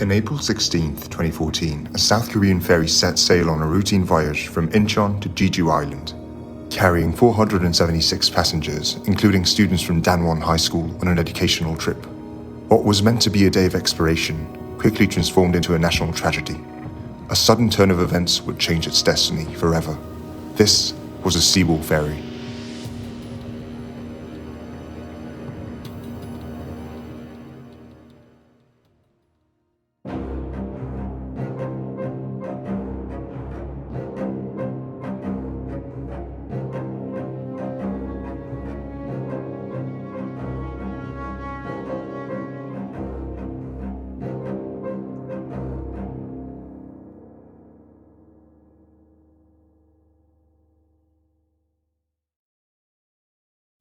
On April 16, 2014, a South Korean ferry set sail on a routine voyage from Incheon to Jeju Island, carrying 476 passengers, including students from Danwon High School on an educational trip. What was meant to be a day of exploration quickly transformed into a national tragedy. A sudden turn of events would change its destiny forever. This was a Sewol Ferry.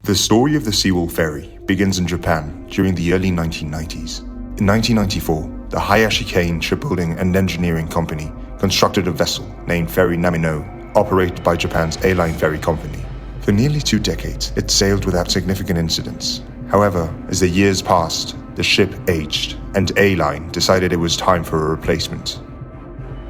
The story of the Sewol Ferry begins in Japan during the early 1990s. In 1994, the Hayashi Kane Shipbuilding and Engineering Company constructed a vessel named Ferry Namino, operated by Japan's A-Line Ferry Company. For nearly 2 decades, it sailed without significant incidents. However, as the years passed, the ship aged, and A-Line decided it was time for a replacement.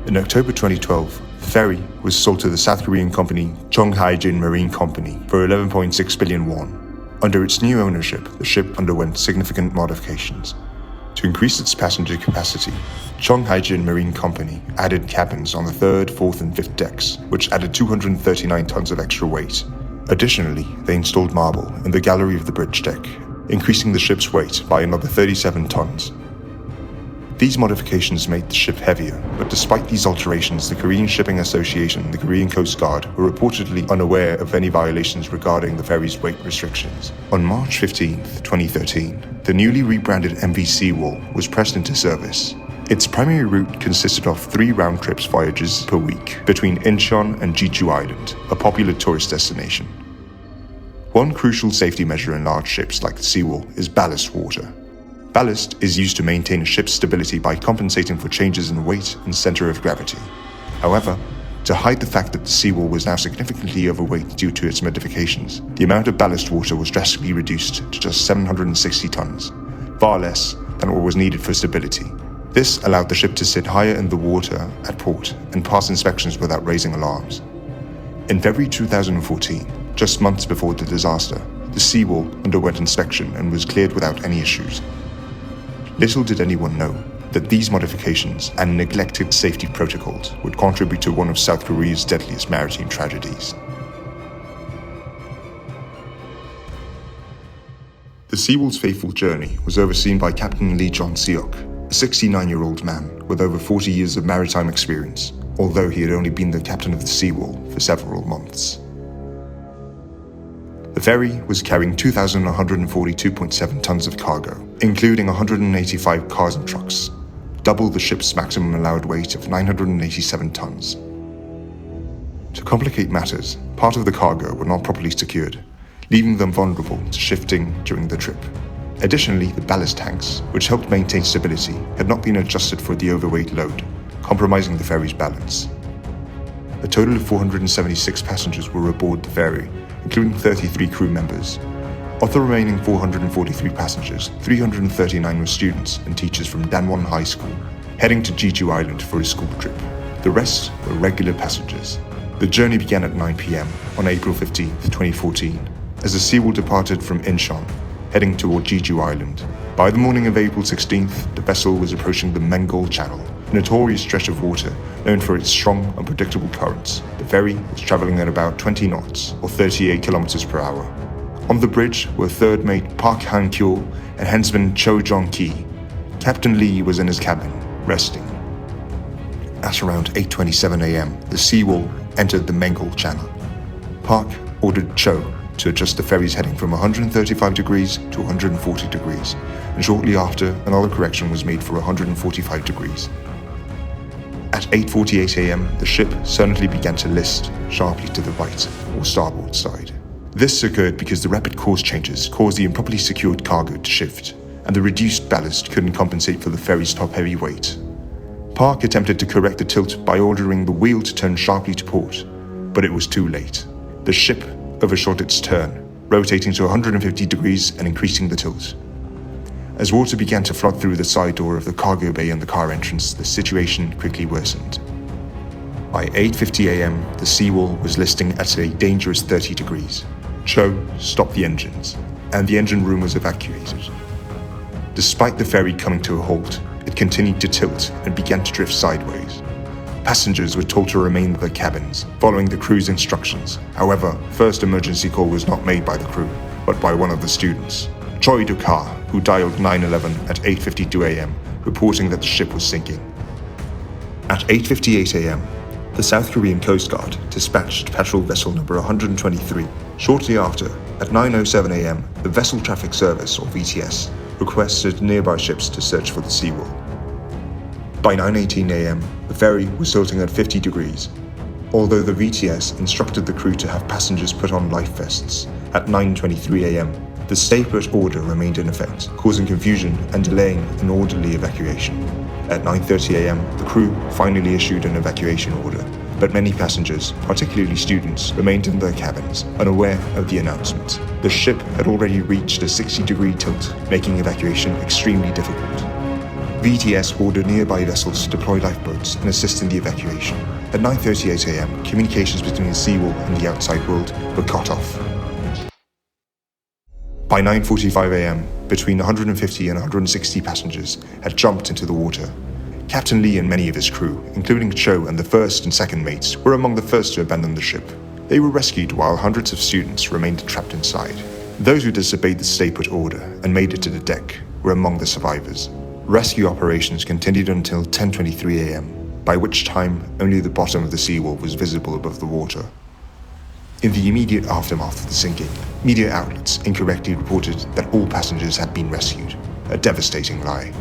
In October 2012, the ferry was sold to the South Korean company Chonghaejin Marine Company for 11.6 billion won. Under its new ownership, the ship underwent significant modifications. To increase its passenger capacity, Chonghaejin Marine Company added cabins on the 3rd, 4th and 5th decks, which added 239 tons of extra weight. Additionally, they installed marble in the gallery of the bridge deck, increasing the ship's weight by another 37 tons. These modifications made the ship heavier, but despite these alterations, the Korean Shipping Association and the Korean Coast Guard were reportedly unaware of any violations regarding the ferry's weight restrictions. On March 15, 2013, the newly rebranded MV Sewol was pressed into service. Its primary route consisted of 3 round-trip voyages per week between Incheon and Jeju Island, a popular tourist destination. One crucial safety measure in large ships like the Sewol is ballast water. Ballast is used to maintain a ship's stability by compensating for changes in weight and center of gravity. However, to hide the fact that the Sewol was now significantly overweight due to its modifications, the amount of ballast water was drastically reduced to just 760 tons, far less than what was needed for stability. This allowed the ship to sit higher in the water at port and pass inspections without raising alarms. In February 2014, just months before the disaster, the Sewol underwent inspection and was cleared without any issues. Little did anyone know that these modifications and neglected safety protocols would contribute to one of South Korea's deadliest maritime tragedies. The Sewol's fateful journey was overseen by Captain Lee Jong-seok, a 69-year-old man with over 40 years of maritime experience, although he had only been the captain of the Sewol for several months. The ferry was carrying 2,142.7 tons of cargo, including 185 cars and trucks, double the ship's maximum allowed weight of 987 tons. To complicate matters, part of the cargo were not properly secured, leaving them vulnerable to shifting during the trip. Additionally, the ballast tanks, which helped maintain stability, had not been adjusted for the overweight load, compromising the ferry's balance. A total of 476 passengers were aboard the ferry, including 33 crew members. Of the remaining 443 passengers, 339 were students and teachers from Danwon High School, heading to Jeju Island for a school trip. The rest were regular passengers. The journey began at 9 p.m. on April 15, 2014, as the Sewol departed from Incheon, heading toward Jeju Island. By the morning of April 16th, the vessel was approaching the Mengol Channel, a notorious stretch of water known for its strong, unpredictable currents. The ferry was traveling at about 20 knots, or 38 kilometers per hour. On the bridge were third mate Park Han-kyo and helmsman Cho Jong-ki. Captain Lee was in his cabin, resting. At around 8:27 a.m., the Sewol entered the Mengol Channel. Park ordered Cho to adjust the ferry's heading from 135 degrees to 140 degrees, and shortly after, another correction was made for 145 degrees. At 8:48 a.m., the ship suddenly began to list sharply to the right, or starboard side. This occurred because the rapid course changes caused the improperly secured cargo to shift, and the reduced ballast couldn't compensate for the ferry's top-heavy weight. Park attempted to correct the tilt by ordering the wheel to turn sharply to port, but it was too late. The ship overshot its turn, rotating to 150 degrees and increasing the tilt. As water began to flood through the side door of the cargo bay and the car entrance, the situation quickly worsened. By 8:50 a.m., the seawall was listing at a dangerous 30 degrees. Cho stopped the engines, and the engine room was evacuated. Despite the ferry coming to a halt, it continued to tilt and began to drift sideways. Passengers were told to remain in their cabins, following the crew's instructions. However, first emergency call was not made by the crew, but by one of the students, Choi Do-ka, who dialed 911 at 8:52 a.m., reporting that the ship was sinking. At 8:58 a.m., the South Korean Coast Guard dispatched patrol vessel number 123. Shortly after, at 9:07 a.m., the Vessel Traffic Service, or VTS, requested nearby ships to search for the seawall. By 9:18 a.m., the ferry was tilting at 50 degrees. Although the VTS instructed the crew to have passengers put on life vests, at 9:23 a.m., the stay-put order remained in effect, causing confusion and delaying an orderly evacuation. At 9:30 a.m., the crew finally issued an evacuation order, but many passengers, particularly students, remained in their cabins, unaware of the announcement. The ship had already reached a 60-degree tilt, making evacuation extremely difficult. VTS ordered nearby vessels to deploy lifeboats and assist in the evacuation. At 9:38 a.m., communications between the seawall and the outside world were cut off. By 9:45 a.m., between 150 and 160 passengers had jumped into the water. Captain Lee and many of his crew, including Cho and the first and second mates, were among the first to abandon the ship. They were rescued while hundreds of students remained trapped inside. Those who disobeyed the stay-put order and made it to the deck were among the survivors. Rescue operations continued until 10:23 a.m., by which time only the bottom of the seawall was visible above the water. In the immediate aftermath of the sinking, media outlets incorrectly reported that all passengers had been rescued, a devastating lie.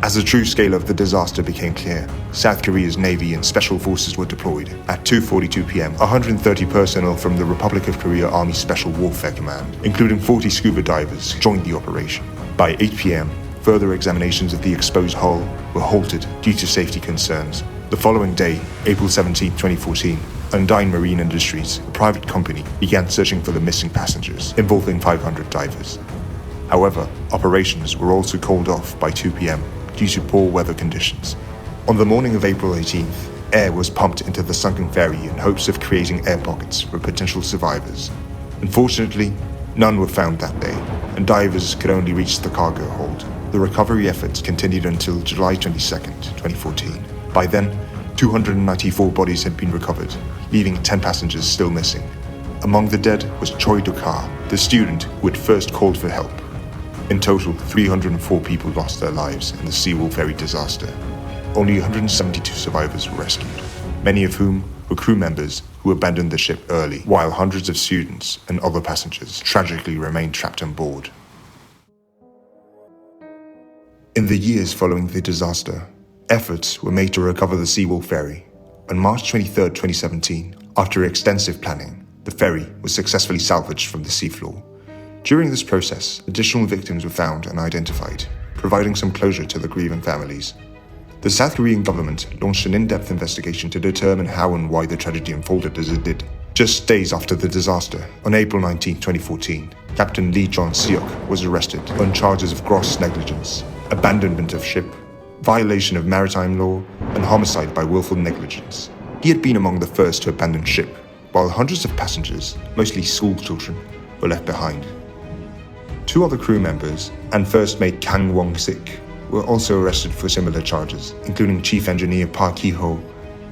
As the true scale of the disaster became clear, South Korea's Navy and Special Forces were deployed. At 2:42 p.m., 130 personnel from the Republic of Korea Army Special Warfare Command, including 40 scuba divers, joined the operation. By 8 p.m., further examinations of the exposed hull were halted due to safety concerns. The following day, April 17, 2014, Undyne Marine Industries, a private company, began searching for the missing passengers, involving 500 divers. However, operations were also called off by 2 p.m. due to poor weather conditions. On the morning of April 18th, air was pumped into the sunken ferry in hopes of creating air pockets for potential survivors. Unfortunately, none were found that day, and divers could only reach the cargo hold. The recovery efforts continued until July 22nd, 2014. By then, 294 bodies had been recovered, leaving 10 passengers still missing. Among the dead was Choi Do-ka, the student who had first called for help. In total, 304 people lost their lives in the Sewol Ferry disaster. Only 172 survivors were rescued, many of whom were crew members who abandoned the ship early, while hundreds of students and other passengers tragically remained trapped on board. In the years following the disaster, efforts were made to recover the Sewol Ferry. On March 23, 2017, after extensive planning, the ferry was successfully salvaged from the seafloor. During this process, additional victims were found and identified, providing some closure to the grieving families. The South Korean government launched an in-depth investigation to determine how and why the tragedy unfolded as it did. Just days after the disaster, on April 19, 2014, Captain Lee Jong-seok was arrested on charges of gross negligence, abandonment of ship, violation of maritime law, and homicide by willful negligence. He had been among the first to abandon ship, while hundreds of passengers, mostly school children, were left behind. 2 other crew members and first mate Kang Wong-sik were also arrested for similar charges, including Chief Engineer Park Hee-ho.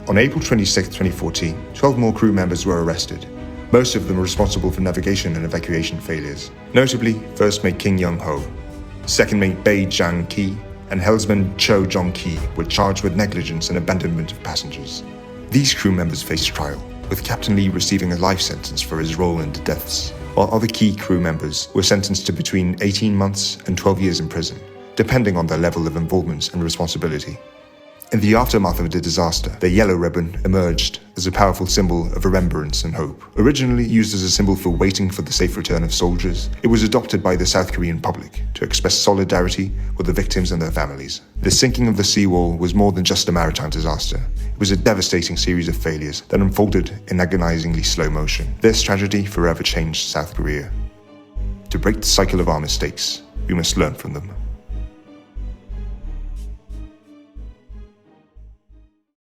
On April 26, 2014, 12 more crew members were arrested, most of them responsible for navigation and evacuation failures. Notably, first mate Kim Young-ho, second mate Bae Jang-ki, and helmsman Cho Jong-ki were charged with negligence and abandonment of passengers. These crew members faced trial, with Captain Lee receiving a life sentence for his role in the deaths, while other key crew members were sentenced to between 18 months and 12 years in prison, depending on their level of involvement and responsibility. In the aftermath of the disaster, the yellow ribbon emerged as a powerful symbol of remembrance and hope. Originally used as a symbol for waiting for the safe return of soldiers, it was adopted by the South Korean public to express solidarity with the victims and their families. The sinking of the seawall was more than just a maritime disaster. It was a devastating series of failures that unfolded in agonizingly slow motion. This tragedy forever changed South Korea. To break the cycle of our mistakes, We must learn from them.